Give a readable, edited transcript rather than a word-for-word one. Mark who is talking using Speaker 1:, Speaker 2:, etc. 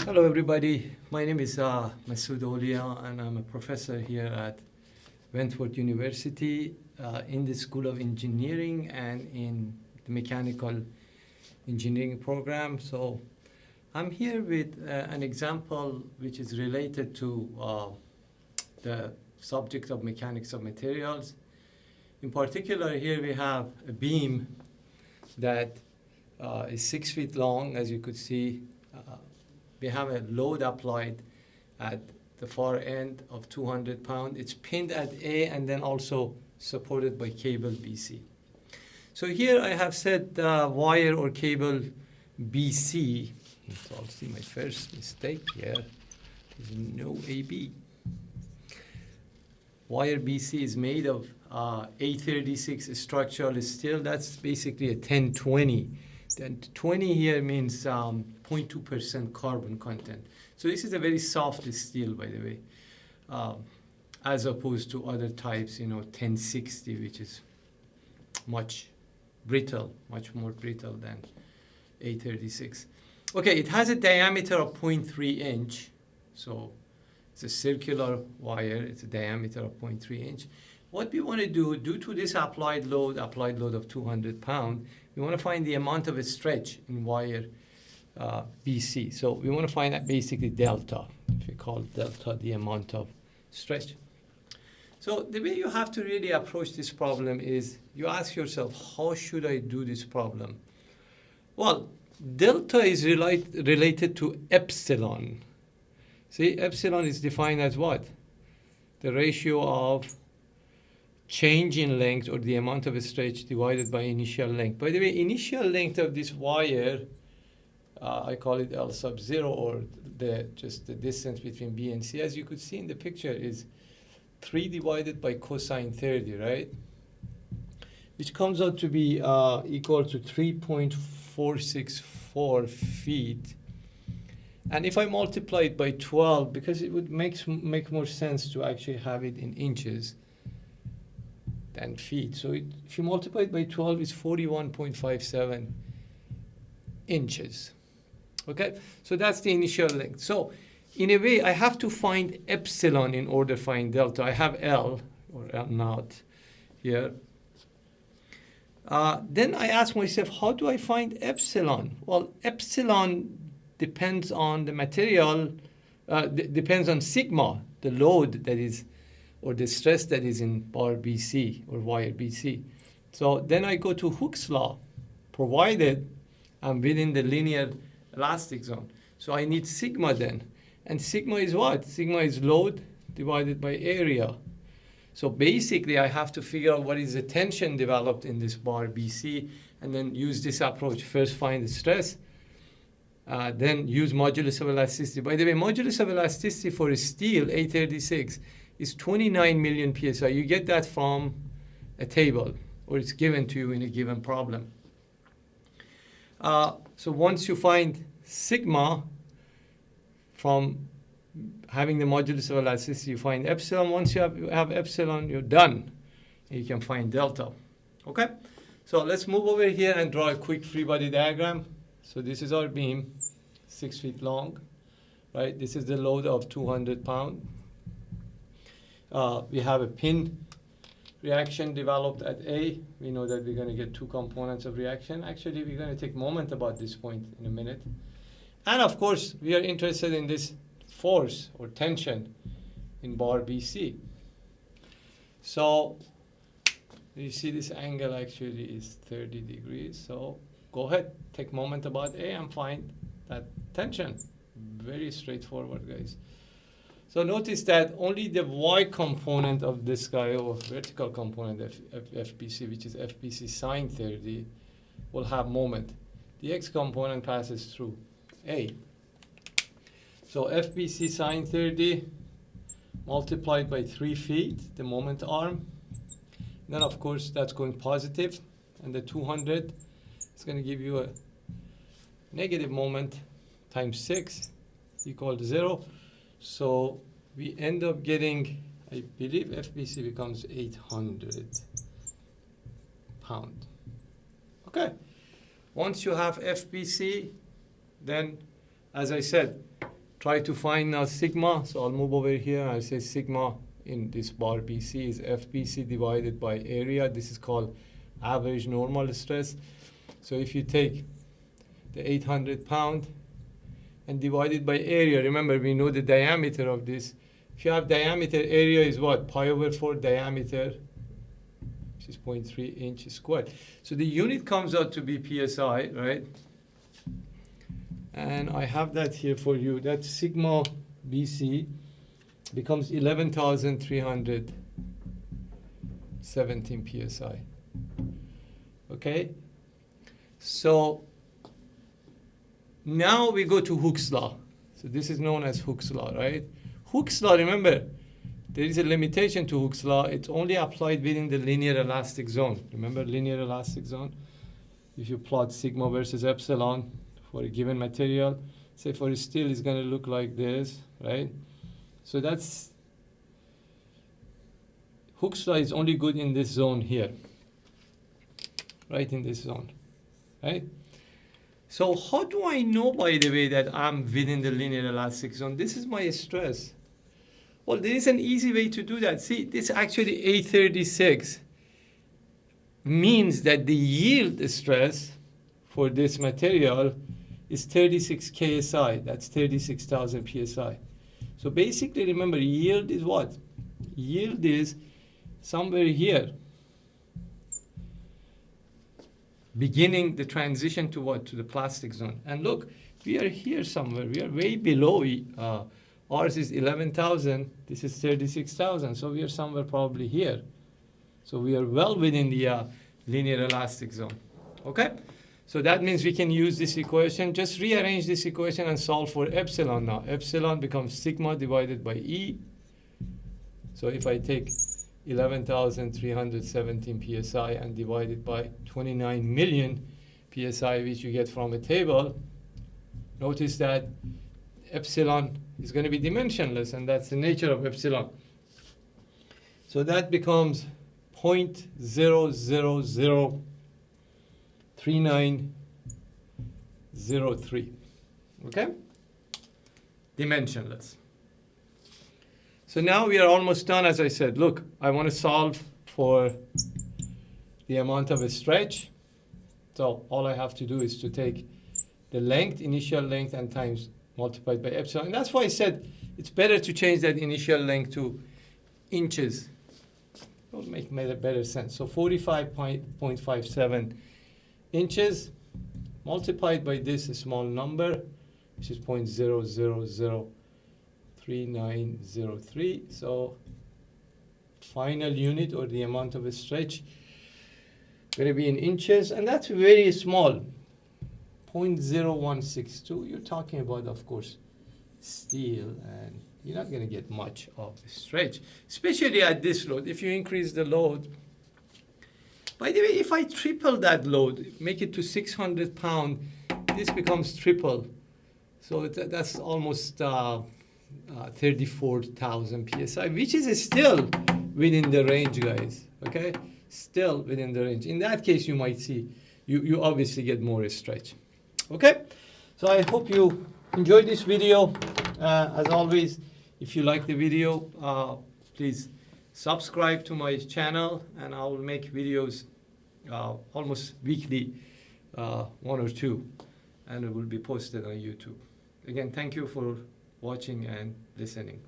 Speaker 1: Hello everybody, my name is Masoud Olia and I'm a professor here at Wentworth University in the School of Engineering and in the Mechanical Engineering program. So I'm here with an example which is related to the subject of mechanics of materials. In particular, here we have a beam that is 6 feet long, as you could see. We have a load applied at the far end of 200 pounds. It's pinned at A and then also supported by cable BC. So here I have set wire or cable BC. So I'll see my first mistake here. There's no AB. Wire BC is made of A36 structural steel. That's basically a 1020. Then 20 here means 0.2% carbon content. So this is a very soft steel, by the way, as opposed to other types, 1060, which is much more brittle than A36. Okay, it has a diameter of 0.3 inch. So it's a circular wire. It's a diameter of 0.3 inch. What we want to do, due to this applied load of 200 pounds, we want to find the amount of a stretch in wire BC. So we want to find out basically delta, if we call delta the amount of stretch. So the way you have to really approach this problem is you ask yourself, how should I do this problem? Well, delta is related to epsilon. See, epsilon is defined as what? The ratio of change in length, or the amount of a stretch divided by initial length. By the way, initial length of this wire, I call it L sub 0, or just the distance between B and C, as you could see in the picture, is 3 divided by cosine 30, right? Which comes out to be equal to 3.464 feet. And if I multiply it by 12, because it would make more sense to actually have it in inches than feet. So if you multiply it by 12, it's 41.57 inches. Okay, so that's the initial length. So in a way, I have to find epsilon in order to find delta. I have L, or L naught, here. Then I ask myself, how do I find epsilon? Well, epsilon depends on the material, depends on sigma, the load that is, or the stress that is in bar BC or wire BC. So then I go to Hooke's law, provided I'm within the linear elastic zone. So I need sigma then. And sigma is what? Sigma is load divided by area. So basically I have to figure out what is the tension developed in this bar BC and then use this approach. First find the stress, then use modulus of elasticity. By the way, modulus of elasticity for a steel A36 is 29 million psi. You get that from a table, or it's given to you in a given problem. So once you find sigma from having the modulus of elasticity, you find epsilon. Once you have epsilon, you're done. You can find delta. Okay? So let's move over here and draw a quick free body diagram. So this is our beam, 6 feet long, right? This is the load of 200 pounds. We have a pin reaction developed at A. We know that we're going to get two components of reaction. Actually, we're going to take moment about this point in a minute. And of course, we are interested in this force or tension in bar BC. So you see this angle actually is 30 degrees. So go ahead, take moment about A and find that tension. Very straightforward, guys. So notice that only the y component of this guy, or vertical component of FBC, which is FBC sine 30, will have moment. The x component passes through A. So FBC sine 30 multiplied by 3 feet, the moment arm. Then of course that's going positive, and the 200 is going to give you a negative moment times 6 equal to 0. So we end up getting, I believe FBC becomes 800 pounds. Okay. Once you have FBC, then, as I said, try to find now sigma. So I'll move over here and I'll say sigma in this bar BC is FBC divided by area. This is called average normal stress. So if you take the 800 pound and divide it by area, remember we know the diameter of this. If you have diameter, area is what? Pi over 4 diameter, which is 0.3 inches squared. So the unit comes out to be PSI, right? And I have that here for you. That sigma BC becomes 11,317 PSI. Okay? So now we go to Hooke's law. So this is known as Hooke's law, right? Hooke's law, remember, there is a limitation to Hooke's law. It's only applied within the linear elastic zone. Remember linear elastic zone? If you plot sigma versus epsilon for a given material, say for steel, it's going to look like this, right? So that's, Hooke's law is only good in this zone here, right in this zone, right? So how do I know, by the way, that I'm within the linear elastic zone? This is my stress. Well, there is an easy way to do that. See, this actually 836 means that the yield stress for this material is 36 KSI. That's 36,000 PSI. So basically, remember, yield is what? Yield is somewhere here, beginning the transition to what? To the plastic zone. And look, we are here somewhere. We are way below. Ours is 11,000. This is 36,000. So we are somewhere probably here. So we are well within the linear elastic zone. Okay? So that means we can use this equation. Just rearrange this equation and solve for epsilon now. Epsilon becomes sigma divided by E. So if I take 11,317 PSI and divide it by 29 million PSI, which you get from a table, notice that epsilon is going to be dimensionless, and that's the nature of epsilon. So that becomes 0.0003903. Okay? Dimensionless. So now we are almost done, as I said. Look, I want to solve for the amount of a stretch. So all I have to do is to take the length, initial length, and times multiplied by epsilon. And that's why I said it's better to change that initial length to inches. It will make better sense. So 45.57 inches multiplied by this small number, which is 0.0003903. So final unit, or the amount of a stretch, going to be in inches, and that's very small, 0.0162. You're talking about, of course, steel, and you're not going to get much of a stretch, especially at this load. If you increase the load, by the way, if I triple that load, make it to 600 pounds, this becomes triple. So that's almost 34,000 PSI, which is still within the range, guys, okay? Still within the range. In that case, you might see, you obviously get more stretch, okay? So I hope you enjoyed this video. As always, if you like the video, please subscribe to my channel, and I will make videos almost weekly, one or two, and it will be posted on YouTube. Again, thank you for watching and listening.